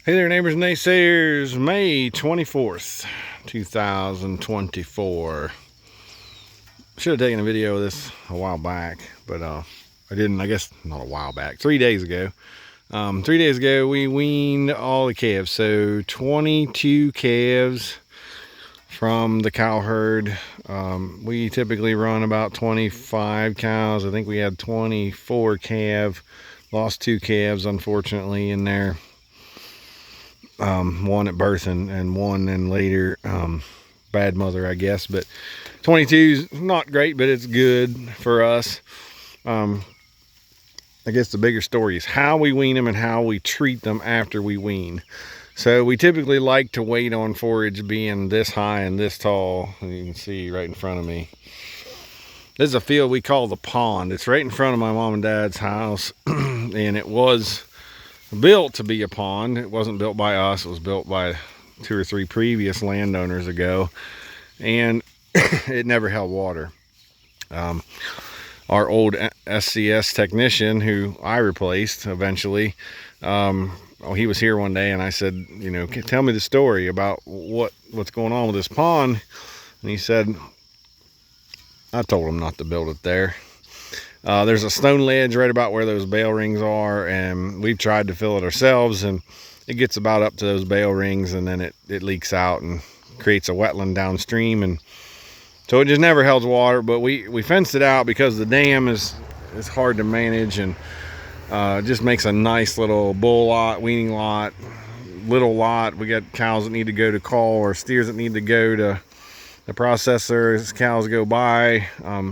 Hey there, neighbors and naysayers. May 24th, 2024. Should have taken a video of this a while back, but I didn't. I guess not a while back. 3 days ago. 3 days ago, we weaned all the calves. So 22 calves from the cow herd. We typically run about 25 cows. I think we had 24 calves. Lost 2 calves, unfortunately, in there. One at birth and one then later, bad mother, I guess. But 22 is not great, but it's good for us. I guess the bigger story is how we wean them and how we treat them after we wean. So we typically like to wait on forage being this high and this tall. You can see right in front of me. This is a field we call the pond. It's right in front of my mom and dad's house, and it was built to be a pond. It wasn't built by us. It was built by 2 or 3 previous landowners ago, and it never held water. Our old SCS technician, who I replaced eventually, he was here one day, and I said, you know, tell me the story about what's going on with this pond. And he said, I told him not to build it there. There's a stone ledge right about where those bale rings are, and we've tried to fill it ourselves, and it gets about up to those bale rings, and then it leaks out and creates a wetland downstream, and so it just never held water. But we fenced it out because the dam is hard to manage, and just makes a nice little bull lot, weaning lot, little lot. We got cows that need to go to call, or steers that need to go to the processor as cows go by.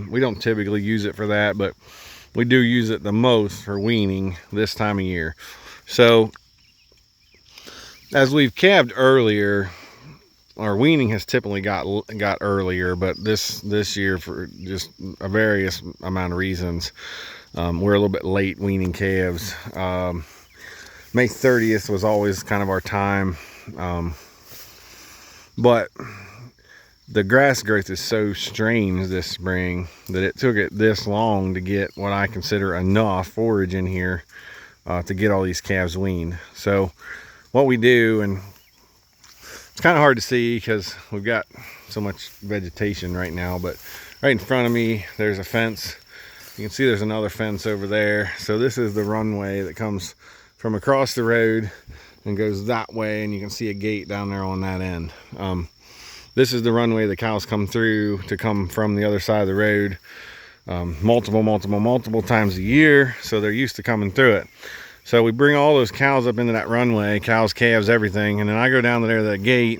We don't typically use it for that, but we do use it the most for weaning this time of year. So as we've calved earlier, our weaning has typically got earlier, but this year, for just a various amount of reasons, we're a little bit late weaning calves. May 30th was always kind of our time, but the grass growth is so strange this spring that it took it this long to get what I consider enough forage in here to get all these calves weaned. So what we do, and it's kind of hard to see because we've got so much vegetation right now, but right in front of me there's a fence. You can see there's another fence over there. So this is the runway that comes from across the road and goes that way, and you can see a gate down there on that end. This is the runway the cows come through to come from the other side of the road multiple times a year, so they're used to coming through it. So we bring all those cows up into that runway, cows, calves, everything, and then I go down there to that gate,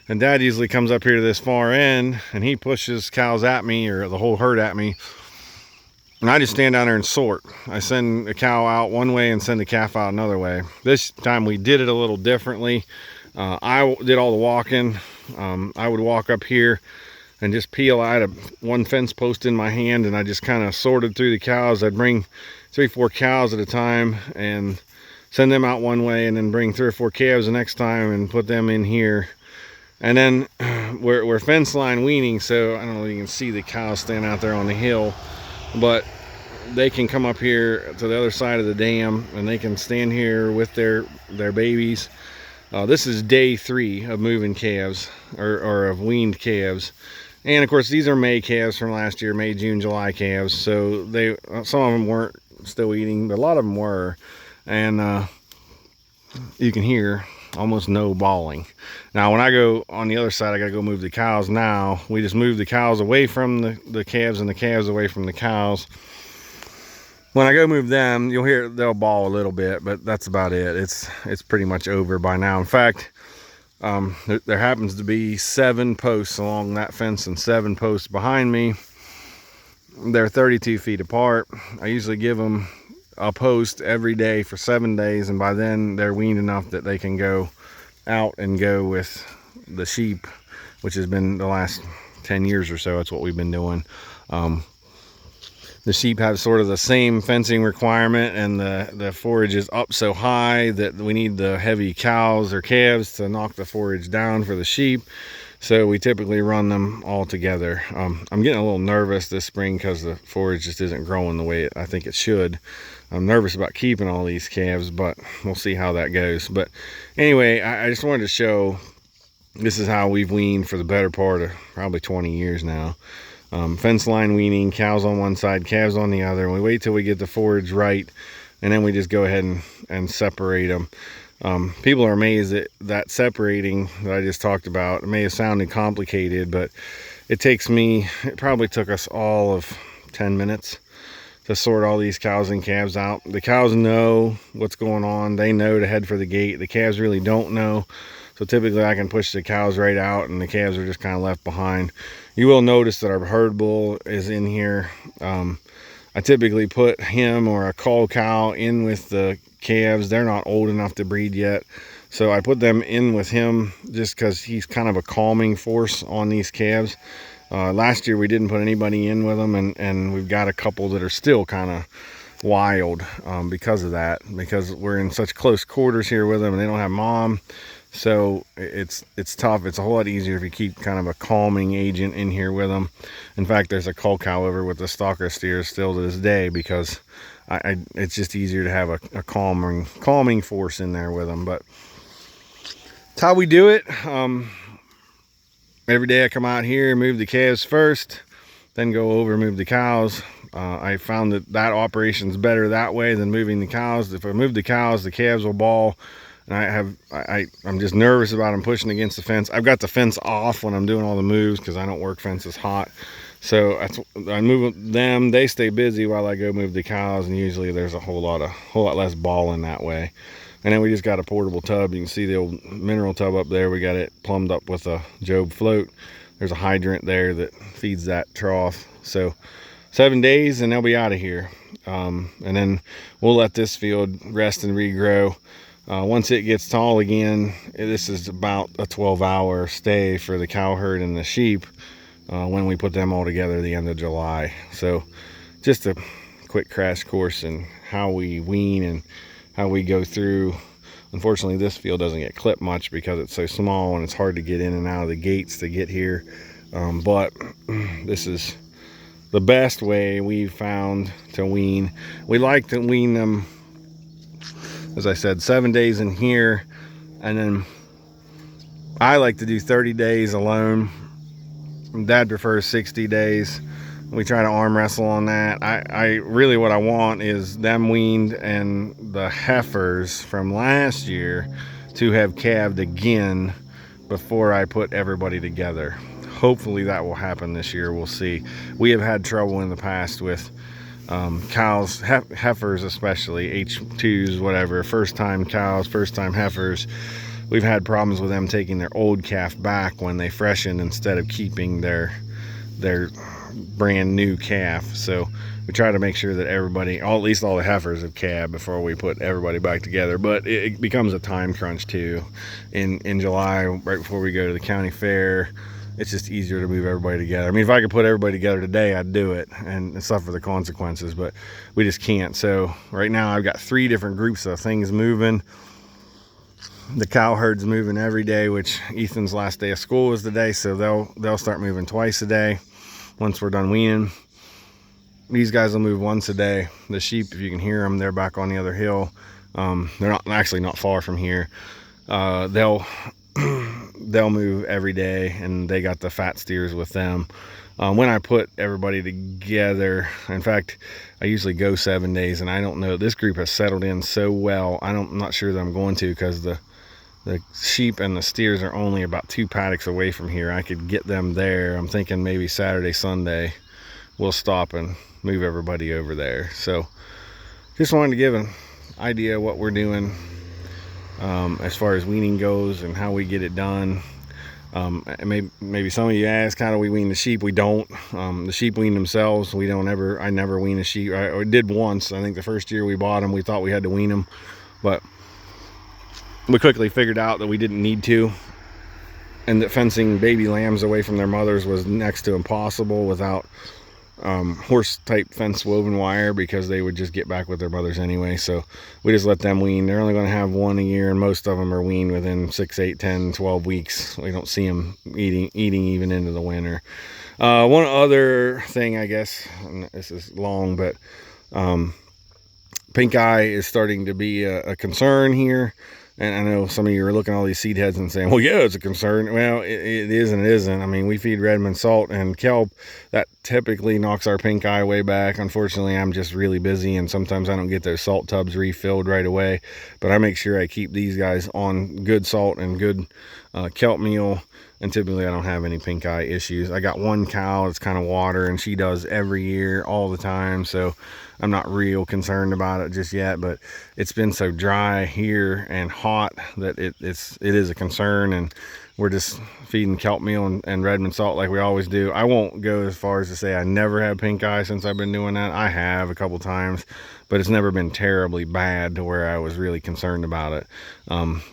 and Dad usually comes up here to this far end, and he pushes cows at me, or the whole herd at me, and I just stand down there and sort. I send a cow out one way and send a calf out another way. This time we did it a little differently. I did all the walking. I would walk up here and just peel. I had one fence post in my hand, and I just kind of sorted through the cows. I'd bring 3 or 4 cows at a time and send them out one way, and then bring 3 or 4 calves the next time and put them in here. And then we're fence line weaning, so I don't know if you can see the cows standing out there on the hill, but they can come up here to the other side of the dam, and they can stand here with their babies. This is day 3 of moving calves, or of weaned calves. And of course, these are May calves from last year, May, June, July calves. So some of them weren't still eating, but a lot of them were. And you can hear almost no bawling. Now, when I go on the other side, I gotta go move the cows now. We just move the cows away from the calves, and the calves away from the cows. When I go move them, you'll hear they'll bawl a little bit, but that's about it. It's pretty much over by now. In fact, there happens to be 7 posts along that fence and 7 posts behind me. They're 32 feet apart. I usually give them a post every day for 7 days, and by then they're weaned enough that they can go out and go with the sheep, which has been the last 10 years or so. That's what we've been doing. The sheep have sort of the same fencing requirement, and the forage is up so high that we need the heavy cows or calves to knock the forage down for the sheep. So we typically run them all together. I'm getting a little nervous this spring because the forage just isn't growing the way I think it should. I'm nervous about keeping all these calves, but we'll see how that goes. But anyway, I just wanted to show this is how we've weaned for the better part of probably 20 years now. Fence line weaning, cows on one side, calves on the other. And we wait till we get the forage right, and then we just go ahead and separate them. People are amazed at that separating that I just talked about. It may have sounded complicated, but it probably took us all of 10 minutes to sort all these cows and calves out. The cows know what's going on. They know to head for the gate. The calves really don't know. So typically I can push the cows right out and the calves are just kind of left behind. You will notice that our herd bull is in here. I typically put him or a cull cow in with the calves. They're not old enough to breed yet. So I put them in with him just because he's kind of a calming force on these calves. Last year we didn't put anybody in with them, and we've got a couple that are still kind of wild because of that, because we're in such close quarters here with them and they don't have mom. So it's tough. It's a whole lot easier if you keep kind of a calming agent in here with them. In fact, there's a cull cow over with the stalker steers still to this day, because it's just easier to have a calming force in there with them. But it's how we do it. Every day I come out here, move the calves first, then go over and move the cows. I found that operation's better that way than moving the cows. If I move the cows, the calves will bawl. And I'm just nervous about them pushing against the fence. I've got the fence off when I'm doing all the moves because I don't work fences hot. So I move them. They stay busy while I go move the cows, and usually there's a whole lot less bawling that way. And then we just got a portable tub. You can see the old mineral tub up there. We got it plumbed up with a Job float. There's a hydrant there that feeds that trough. So 7 days and they'll be out of here. And then we'll let this field rest and regrow. Once it gets tall again, this is about a 12-hour stay for the cow herd and the sheep when we put them all together the end of July. So just a quick crash course in how we wean and how we go through. Unfortunately, this field doesn't get clipped much because it's so small and it's hard to get in and out of the gates to get here. But this is the best way we've found to wean. We like to wean them, as I said, 7 days in here, and then I like to do 30 days alone. Dad prefers 60 days. We try to arm wrestle on that. I really, what I want is them weaned and the heifers from last year to have calved again before I put everybody together. Hopefully that will happen this year. We'll see. We have had trouble in the past with cows, heifers especially, H2s, whatever, first time cows, first time heifers. We've had problems with them taking their old calf back when they freshen instead of keeping their brand new calf. So we try to make sure that everybody, at least all the heifers, have calved before we put everybody back together. But it becomes a time crunch too. In July, right before we go to the county fair, it's just easier to move everybody together. I mean, if I could put everybody together today, I'd do it and suffer the consequences, but we just can't. So right now I've got 3 different groups of things moving. The cow herd's moving every day, which Ethan's last day of school is today, so they'll start moving twice a day once we're done weaning. These guys will move once a day. The sheep, if you can hear them, they're back on the other hill. They're not far from here. They'll move every day, and they got the fat steers with them. When I put everybody together, in fact, I usually go 7 days, and I don't know, this group has settled in so well. I'm not sure that I'm going to, because the sheep and the steers are only about 2 paddocks away from here. I could get them there. I'm thinking maybe Saturday, Sunday, we'll stop and move everybody over there. So just wanted to give an idea of what we're doing as far as weaning goes and how we get it done. Maybe some of you ask, how do we wean the sheep? We don't. The sheep wean themselves. I never wean a sheep. I did once. I think the first year we bought them, we thought we had to wean them, but we quickly figured out that we didn't need to, and that fencing baby lambs away from their mothers was next to impossible without horse type fence woven wire, because they would just get back with their mothers anyway. So we just let them wean. They're only going to have 1 a year, and most of them are weaned within 6, 8, 10, 12 weeks. We don't see them eating even into the winter. One other thing, I guess, and this is long, but pink eye is starting to be a concern here. And I know some of you are looking at all these seed heads and saying, well, yeah, it's a concern. Well, it is and it isn't. I mean, we feed Redmond salt and kelp. That typically knocks our pink eye way back. Unfortunately, I'm just really busy, and sometimes I don't get those salt tubs refilled right away. But I make sure I keep these guys on good salt and good kelp meal. And typically I don't have any pink eye issues. I got one cow that's kind of water, and she does every year, all the time. So I'm not real concerned about it just yet, but it's been so dry here and hot that it is a concern, and we're just feeding kelp meal and Redmond salt like we always do. I won't go as far as to say I never had pink eye since I've been doing that. I have a couple times, but it's never been terribly bad to where I was really concerned about it.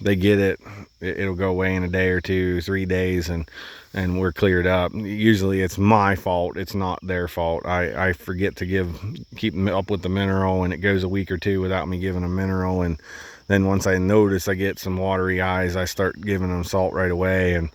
They get it. It'll go away in a day or 2, 3 days, and we're cleared up. Usually it's my fault. It's not their fault. I forget to keep them up with the mineral, and it goes a week or 2 without me giving them mineral. And then once I notice I get some watery eyes, I start giving them salt right away, and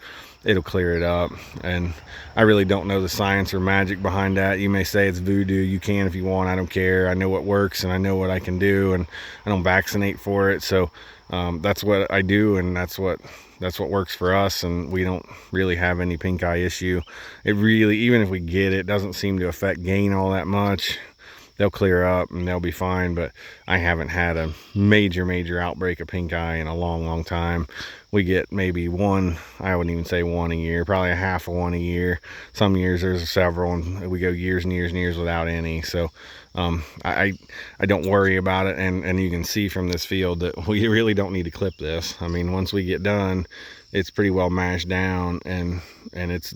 it'll clear it up. And I really don't know the science or magic behind that. You may say it's voodoo. You can if you want. I don't care. I know what works, and I know what I can do, and I don't vaccinate for it. So that's what I do, and that's what works for us, and we don't really have any pink eye issue. It really, even if we get it, doesn't seem to affect gain all that much. They'll clear up and they'll be fine, but I haven't had a major outbreak of pink eye in a long time. We get maybe one, I wouldn't even say one a year, probably a half of one a year. Some years there's several, and we go years and years without any. So I don't worry about it, and you can see from this field that we really don't need to clip this. I mean, once we get done, it's pretty well mashed down and it's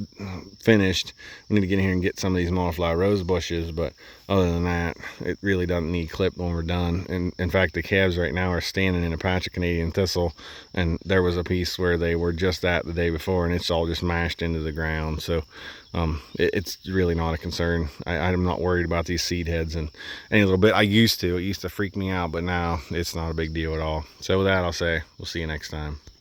finished. We need to get in here and get some of these multifly rose bushes, but other than that, it really doesn't need clipped when we're done. And in fact, the calves right now are standing in a patch of Canadian thistle, and there was a piece where they were just at the day before, and it's all just mashed into the ground. So it's really not a concern. I'm not worried about these seed heads and any little bit. It used to freak me out, but now it's not a big deal at all. So with that, I'll say we'll see you next time.